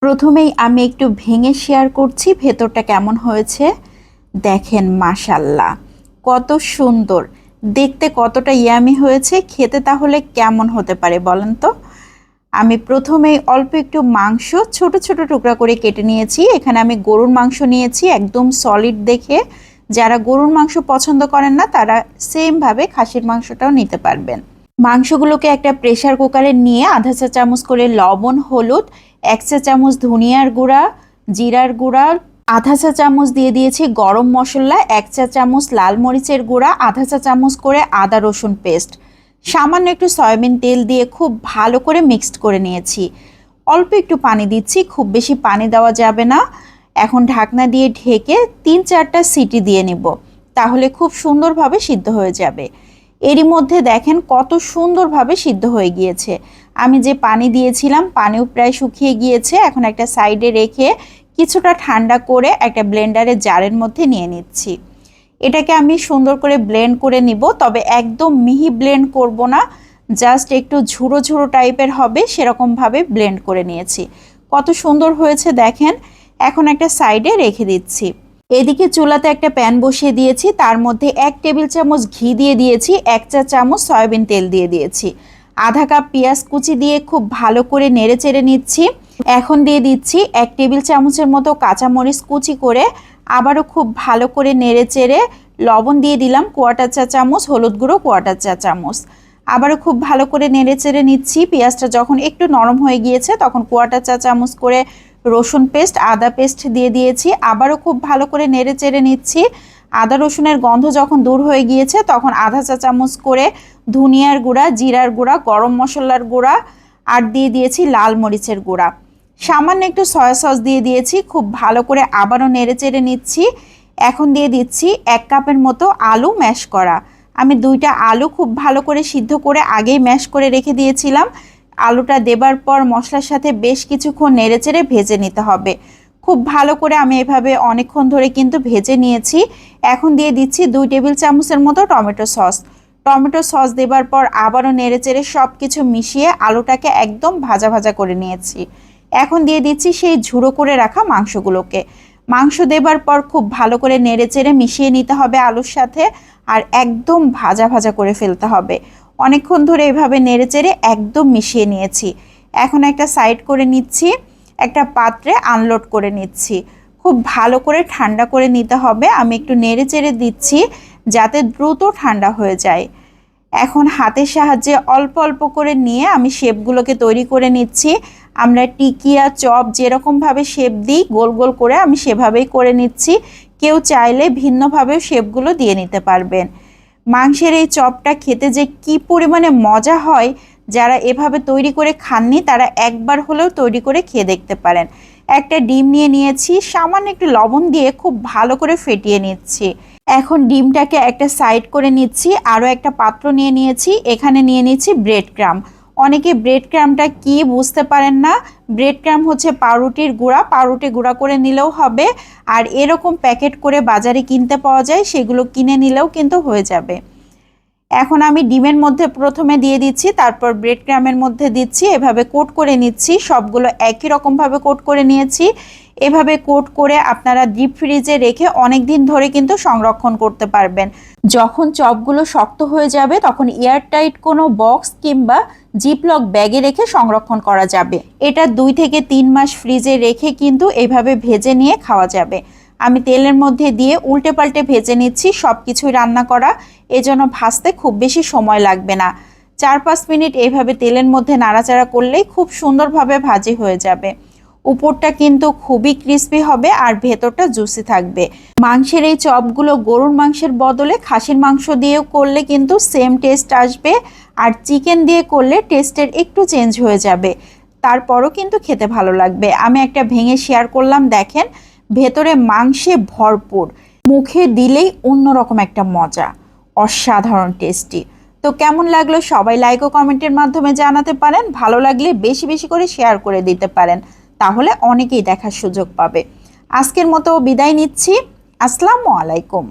প্রথমেই আমি একটু ভেঙে শেয়ার করছি ভেতরটা কেমন হয়েছে। দেখেন মাশাল্লাহ কত সুন্দর দেখতে, কতটা ইয়ামি হয়েছে খেতে, তাহলে কেমন হতে পারে বলেন তো। আমি প্রথমেই অল্প একটু মাংস ছোট ছোট টুকরা করে কেটে নিয়েছি। এখানে আমি গরুর মাংস নিয়েছি, একদম সলিড দেখে। যারা গরুর মাংস পছন্দ করেন না তারা সেমভাবে খাসির মাংসটাও নিতে পারবেন। মাংসগুলোকে একটা প্রেসার কুকারে নিয়ে আধা চা চামচ করে লবণ, হলুদ, 1 চা চামচ ধনিয়ার গুঁড়া, জিরার গুঁড়া, আধা চা চামচ দিয়ে দিয়েছি গরম মশলা, 1 চা চামচ লাল মরিচের গুঁড়া, আধা চা চামচ করে আদা রসুন পেস্ট, সামান্য একটু সয়াবিন তেল দিয়ে খুব ভালো করে মিক্সড করে নিয়েছি। অল্প একটু পানি দিচ্ছি, খুব বেশি পানি দেওয়া যাবে না। এখন ঢাকনা দিয়ে ঢেকে 3-4টা সিটি দিয়ে নিব, তাহলে খুব সুন্দরভাবে সিদ্ধ হয়ে যাবে। এরই মধ্যে দেখেন কত সুন্দরভাবে সিদ্ধ হয়ে গিয়েছে। আমি যে পানি দিয়েছিলাম পানিও প্রায় শুকিয়ে গিয়েছে। এখন একটা সাইডে রেখে কিছুটা ঠান্ডা করে একটা ব্লেন্ডারের জারের মধ্যে নিয়ে নিচ্ছি। এটাকে আমি সুন্দর করে ব্লেন্ড করে নিব, তবে একদম মিহি ব্লেন্ড করব না, জাস্ট একটু ঝুড়ো ঝুড়ো টাইপের হবে সেরকমভাবে ব্লেন্ড করে নিয়েছি। কত সুন্দর হয়েছে দেখেন। এখন একটা সাইডে রেখে দিচ্ছি। এদিকে চুলাতে একটা প্যান বসিয়ে দিয়েছি, তার মধ্যে 1 টেবিল চামচ ঘি দিয়ে দিয়েছি, 1 চা চামচ সয়াবিন তেল দিয়ে দিয়েছি, আধা কাপ পেঁয়াজ কুচি দিয়ে খুব ভালো করে নেড়ে চেড়ে নিচ্ছি। এখন দিয়ে দিচ্ছি 1 টেবিল চামচের মতো কাঁচামরিচ কুচি করে, আবারও খুব ভালো করে নেড়ে চেড়ে লবণ দিয়ে দিলাম 1/4 চা চামচ, হলুদ গুঁড়ো 1/4 চা চামচ, আবারও খুব ভালো করে নেড়ে চেড়ে নিচ্ছি। পেঁয়াজটা যখন একটু নরম হয়ে গিয়েছে তখন 1/4 চা চামচ করে রসুন পেস্ট, আদা পেস্ট দিয়ে দিয়েছি, আবারও খুব ভালো করে নেড়ে চেড়ে নিচ্ছি। আদা রসুনের গন্ধ যখন দূর হয়ে গিয়েছে তখন আধা চা চামচ করে ধনিয়ার গুঁড়া, জিরার গুঁড়া, গরম মশলার গুঁড়া আর দিয়ে দিয়েছি লাল মরিচের গুঁড়া, সামান্য একটু সয়া সস দিয়ে দিয়েছি। খুব ভালো করে আবারও নেড়ে চেড়ে নিচ্ছি। এখন দিয়ে দিচ্ছি 1 কাপের মতো আলু ম্যাশ করা। আমি 2টা আলু খুব ভালো করে সিদ্ধ করে আগেই ম্যাশ করে রেখে দিয়েছিলাম। আলুটা দেবার পর মশলার সাথে বেশ কিছুক্ষণ নেড়েচেড়ে ভেজে নিতে হবে। খুব ভালো করে আমি এভাবে অনেকক্ষণ ধরে কিন্তু ভেজে নিয়েছি। এখন দিয়ে দিচ্ছি 2 টেবিল চামচের মতো টমেটো সস। টমেটো সস দেবার পর আবারও নেড়েচেড়ে সব কিছু মিশিয়ে আলুটাকে একদম ভাজা ভাজা করে নিয়েছি। এখন দিয়ে দিচ্ছি সেই ঝুড়ো করে রাখা মাংসগুলোকে। মাংস দেবার পর খুব ভালো করে নেড়েচেড়ে মিশিয়ে নিতে হবে আলুর সাথে, আর একদম ভাজা ভাজা করে ফেলতে হবে। অনেকক্ষণ ধরে এভাবে নেড়েচেড়ে একদম মিশিয়ে নিয়েছি। এখন একটা সাইড করে নিচ্ছি, একটা পাত্রে আনলোড করে নিচ্ছি। খুব ভালো করে ঠান্ডা করে নিতে হবে। আমি একটু নেড়েচেড়ে দিচ্ছি যাতে দ্রুত ঠান্ডা হয়ে যায়। এখন হাতের সাহায্যে অল্প অল্প করে নিয়ে আমি শেপগুলোকে তৈরি করে নিচ্ছি। আমরা টিকিয়া, চপ যেরকমভাবে শেপ দিই গোল গোল করে আমি সেভাবেই করে নিচ্ছি। কেউ চাইলে ভিন্নভাবেও শেপগুলো দিয়ে নিতে পারবেন। মাংসের এই চপটা খেতে যে কি পরিমাণে মজা হয়, যারা এভাবে তৈরি করে খাননি তারা একবার হলেও তৈরি করে খেয়ে দেখতে পারেন। একটা ডিম নিয়ে নিয়েছি, সামান্য একটু লবণ দিয়ে খুব ভালো করে ফেটিয়ে নিচ্ছি। এখন ডিমটাকে একটা সাইড করে নিচ্ছি। আরও একটা পাত্র নিয়ে নিয়েছি, এখানে নিয়ে নিচ্ছি ব্রেড ক্রাম্ব। অনেকে ব্রেড ক্রাম্বটা কি বুঝতে পারেন না। ব্রেড ক্রাম্ব হচ্ছে পাউরুটির গুঁড়া, পাউরুটি গুঁড়া করে নিলেও হবে, আর এরকম প্যাকেট করে বাজারে কিনতে পাওয়া যায়, সেগুলো কিনে নিলেও কিন্তু হয়ে যাবে। এখন আমি ডিমের মধ্যে প্রথমে দিয়ে দিচ্ছি, তারপর ব্রেড ক্রাম্বের মধ্যে দিচ্ছি, এভাবে কোট করে নিচ্ছি। সবগুলো একই রকমভাবে কোট করে নিয়েছি। এভাবে কোট করে আপনারা ডিপ ফ্রিজে রেখে অনেক দিন ধরে কিন্তু সংরক্ষণ করতে পারবেন। যখন চপগুলো শক্ত হয়ে যাবে তখন এয়ারটাইট কোনো বক্স কিংবা জিপলক ব্যাগে রেখে সংরক্ষণ করা যাবে। এটা 2 থেকে 3 মাস ফ্রিজে রেখে কিন্তু এভাবে ভেজে নিয়ে খাওয়া যাবে। আমি তেলের মধ্যে দিয়ে উল্টে পাল্টে ভেজে নিচ্ছি। সব কিছুই রান্না করা, এজন্য ভাজতে খুব বেশি সময় লাগবে না। 4-5 মিনিট এইভাবে তেলের মধ্যে নাড়াচাড়া করলেই খুব সুন্দরভাবে ভাজি হয়ে যাবে। উপরটা কিন্তু খুবই ক্রিস্পি হবে আর ভেতরটা জুসি থাকবে। মাংসের এই চপগুলো গরুর মাংসের বদলে খাসির মাংস দিয়েও করলে কিন্তু সেম টেস্ট আসবে, আর চিকেন দিয়ে করলে টেস্টের একটু চেঞ্জ হয়ে যাবে, তারপরও কিন্তু খেতে ভালো লাগবে। আমি একটা ভেঙে শেয়ার করলাম, দেখেন ভেতরে মাংসে ভরপুর, মুখে দিলেই অন্যরকম একটা মজা, অসাধারণ টেস্টি। তো কেমন লাগলো সবাই লাইক ও কমেন্টের মাধ্যমে জানাতে পারেন। ভালো লাগলে বেশি বেশি করে শেয়ার করে দিতে পারেন, তাহলে অনেকেই দেখার সুযোগ পাবে। আজকের মতো বিদায় নিচ্ছি। আসসালামু আলাইকুম।